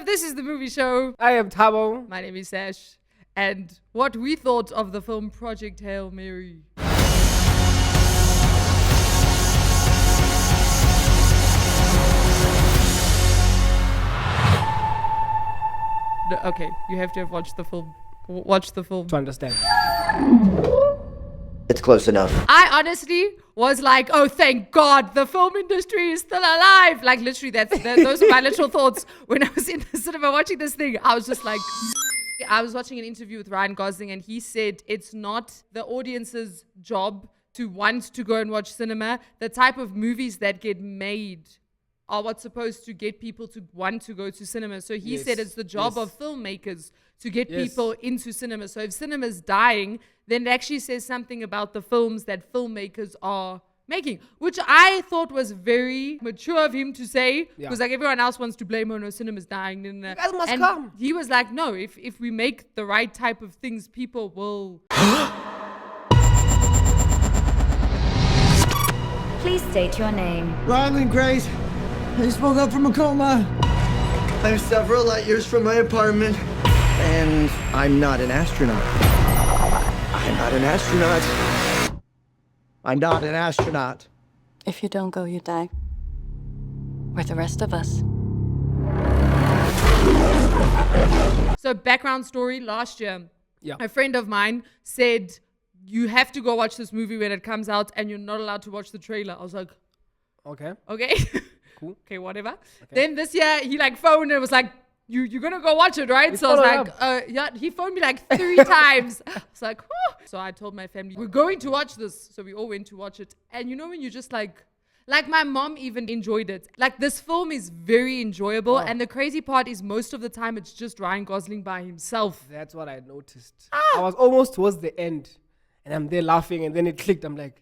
up? This is the movie show. I am Tabo. My name is Sash. And what we thought of the film Project Hail Mary. No, okay, you have to have watched the film. Watch the film To understand. It's close enough. I honestly was like, oh, thank God the film industry is still alive. Like, literally, those are my literal thoughts when I was in the cinema watching this thing. I was just like, I was watching an interview with Ryan Gosling, and he said it's not the audience's job to want to go and watch cinema. The type of movies that get made are what's supposed to get people to want to go to cinema. So he said it's the job of filmmakers to get people into cinema. So if cinema's dying, then it actually says something about the films that filmmakers are making, which I thought was very mature of him to say, because like everyone else wants to blame, oh no, cinema's dying. You guys must come. He was like, no, if we make the right type of things, people will. Please state your name. Ryland Grace. I just woke up from a coma. I'm several light years from my apartment. And I'm not an astronaut. I'm not an astronaut. I'm not an astronaut. If you don't go, you die. We're the rest of us. So background story, last year, Yeah. a friend of mine said, you have to go watch this movie when it comes out and you're not allowed to watch the trailer. I was like, Okay. okay. Cool. Okay, whatever. Then this year, he like phoned and was like, you're gonna go watch it, right? We So I was followed like, yeah, he phoned me like 3 times. I was like, whew. So I told my family, we're going to watch this. So we all went to watch it. And you know when you just like my mom even enjoyed it. Like this film is very enjoyable. Wow. And the crazy part is most of the time it's just Ryan Gosling by himself. That's what I noticed. I was almost towards the end, and I'm there laughing, and then it clicked. I'm like,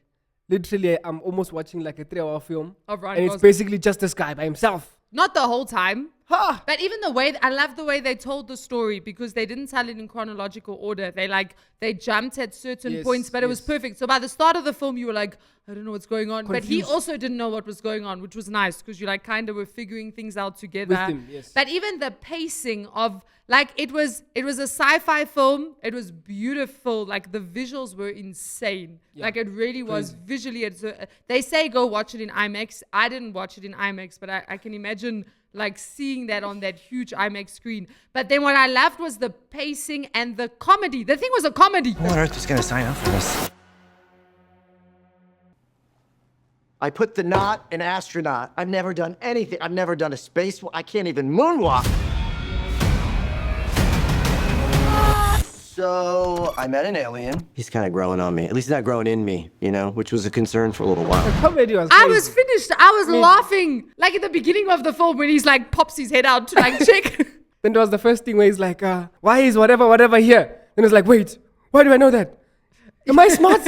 literally, I'm almost watching like a 3-hour film, Of Ryan and it's Gosling. basically just this guy by himself. Not the whole time. Ha! But even the way, I love the way they told the story because they didn't tell it in chronological order. They jumped at certain Yes, points, but it was yes. perfect. So by the start of the film, you were like, I don't know what's going on. But he Confused. also didn't know what was going on, which was nice because you like kind of were figuring things out together. With him, yes. But even the pacing of, like, it was a sci-fi film. It was beautiful. Like the visuals were insane. Yeah. Like it really was visually. They say go watch it in IMAX. I didn't watch it in IMAX, but I can imagine like seeing that on that huge IMAX screen. But then what I loved was the pacing and the comedy. The thing was a comedy. Who on earth is going to sign up for this? I put the not an astronaut. I've never done anything. I've never done a spacewalk. I can't even moonwalk. So I met an alien. He's kind of growing on me. At least he's not growing in me, you know, which was a concern for a little while. Comedy was I crazy. was finished. I was laughing. Like at the beginning of the film when he's like pops his head out to like check. Then there was the first thing where he's like, why is whatever here? Then it's like, wait, why do I know that? Am I smart?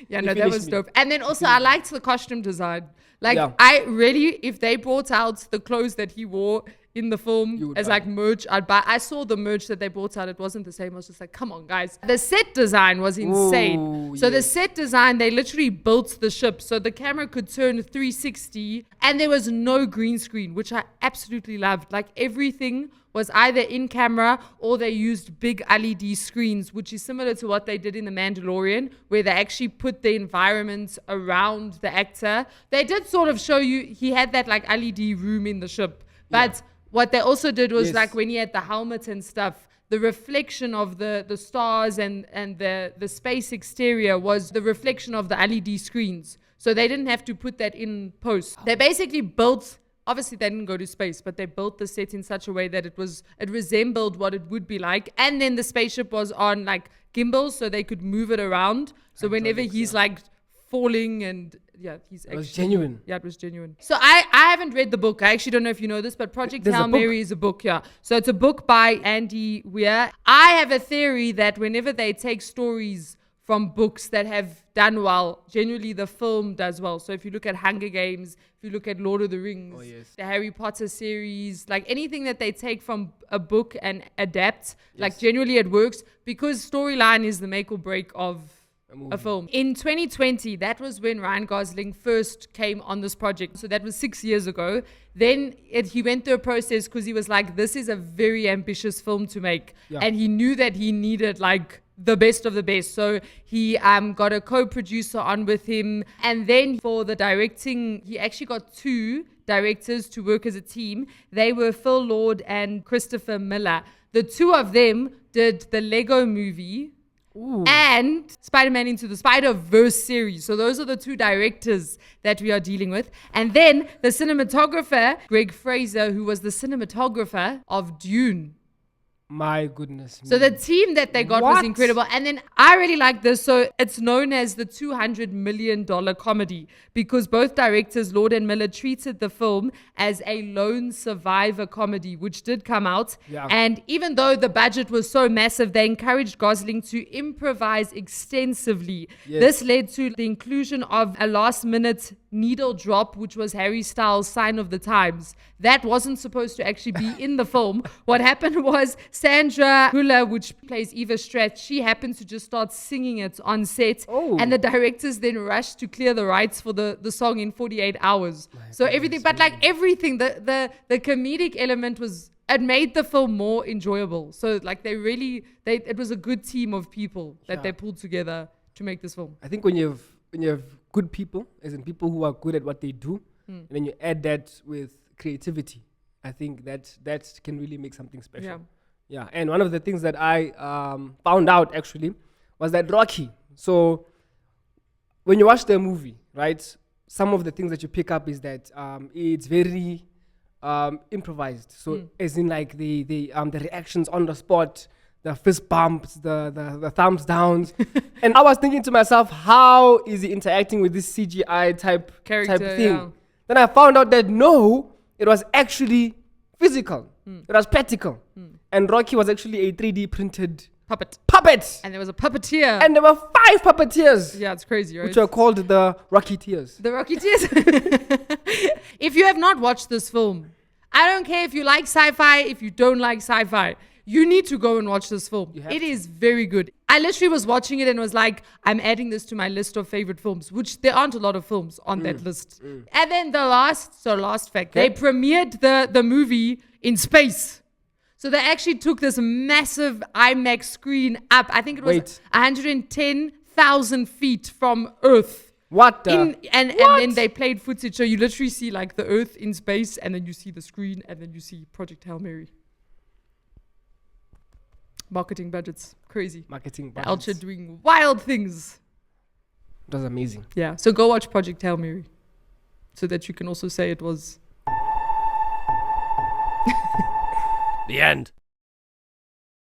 Yeah, no, He that finished was me. dope. And then also I liked the costume design. Like Yeah. I really, if they brought out the clothes that he wore in the You film would as buy like merch, I'd buy. I saw the merch that they brought out. It wasn't the same. I was just like, come on, guys. The set design was insane. Ooh, So the yes. set design, they literally built the ship. So the camera could turn 360 and there was no green screen, which I absolutely loved. Like everything was either in camera or they used big LED screens, which is similar to what they did in The Mandalorian, where they actually put the environment around the actor. They did sort of show you, he had that like LED room in the ship. But what they also did was Yes. like when he had the helmet and stuff, the reflection of the stars and the space exterior was the reflection of the LED screens. So they didn't have to put that in post. They basically built, obviously they didn't go to space, but they built the set in such a way that it resembled what it would be like. And then the spaceship was on like gimbals so they could move it around. So whenever he's like falling and he's actually. It was genuine. Yeah, it was genuine. So I haven't read the book. I actually don't know if you know this, but Project There's a Hail book? Mary is a book, yeah. So it's a book by Andy Weir. I have a theory that whenever they take stories from books that have done well, generally the film does well. So if you look at Hunger Games, if you look at Lord of the Rings, the Harry Potter series, like anything that they take from a book and adapt, like generally it works because storyline is the make or break of a film. In 2020, that was when Ryan Gosling first came on this project. So that was 6 years ago. Then he went through a process because he was like, this is a very ambitious film to make. Yeah. And he knew that he needed like the best of the best. So he got a co-producer on with him. And then for the directing, he actually got 2 directors to work as a team. They were Phil Lord and Christopher Miller. The 2 of them did the Lego movie. Ooh. And Spider-Man Into the Spider-Verse series. So those are the 2 directors that we are dealing with. And then the cinematographer, Greg Fraser, who was the cinematographer of Dune. My goodness. So the team that they got was incredible. And then I really like this. So it's known as the $200 million comedy because both directors, Lord and Miller, treated the film as a lone survivor comedy, which did come out. Yeah. And even though the budget was so massive, they encouraged Gosling to improvise extensively. Yes. This led to the inclusion of a last-minute needle drop, which was Harry Styles' Sign of the Times. That wasn't supposed to actually be in the film. What happened was Sandra Hüller, which plays Eva Stratz, she happened to just start singing it on set. Oh. And the directors then rushed to clear the rights for the song in 48 hours. So everything, but like everything, the comedic element it made the film more enjoyable. So like it was a good team of people that they pulled together to make this film. I think when you have good people, as in people who are good at what they do, and then you add that with creativity, I think that can really make something special. Yeah. And one of the things that I found out actually was that Rocky. So when you watch the movie, right, some of the things that you pick up is that it's very improvised. So as in like the reactions on the spot, the fist bumps, the thumbs downs. And I was thinking to myself, how is he interacting with this CGI type thing? Yeah. Then I found out that no, it was actually physical. It was practical. And Rocky was actually a 3D printed Puppet. Puppet. And there was a puppeteer. And there were 5 puppeteers. Yeah, it's crazy, right? Which are called the Rocketeers. The Rocketeers. If you have not watched this film, I don't care if you like sci-fi, if you don't like sci-fi, you need to go and watch this film. It is very good. I literally was watching it and was like, I'm adding this to my list of favorite films, which there aren't a lot of films on that list. And then the last fact, they premiered the movie in space. So they actually took this massive IMAX screen up. I think it was 110,000 feet from Earth. And then they played footage. So you literally see like the Earth in space, and then you see the screen, and then you see Project Hail Mary. Marketing budgets. Crazy. Ultra doing wild things. It was amazing. Yeah. So go watch Project Hail Mary so that you can also say it was... The end.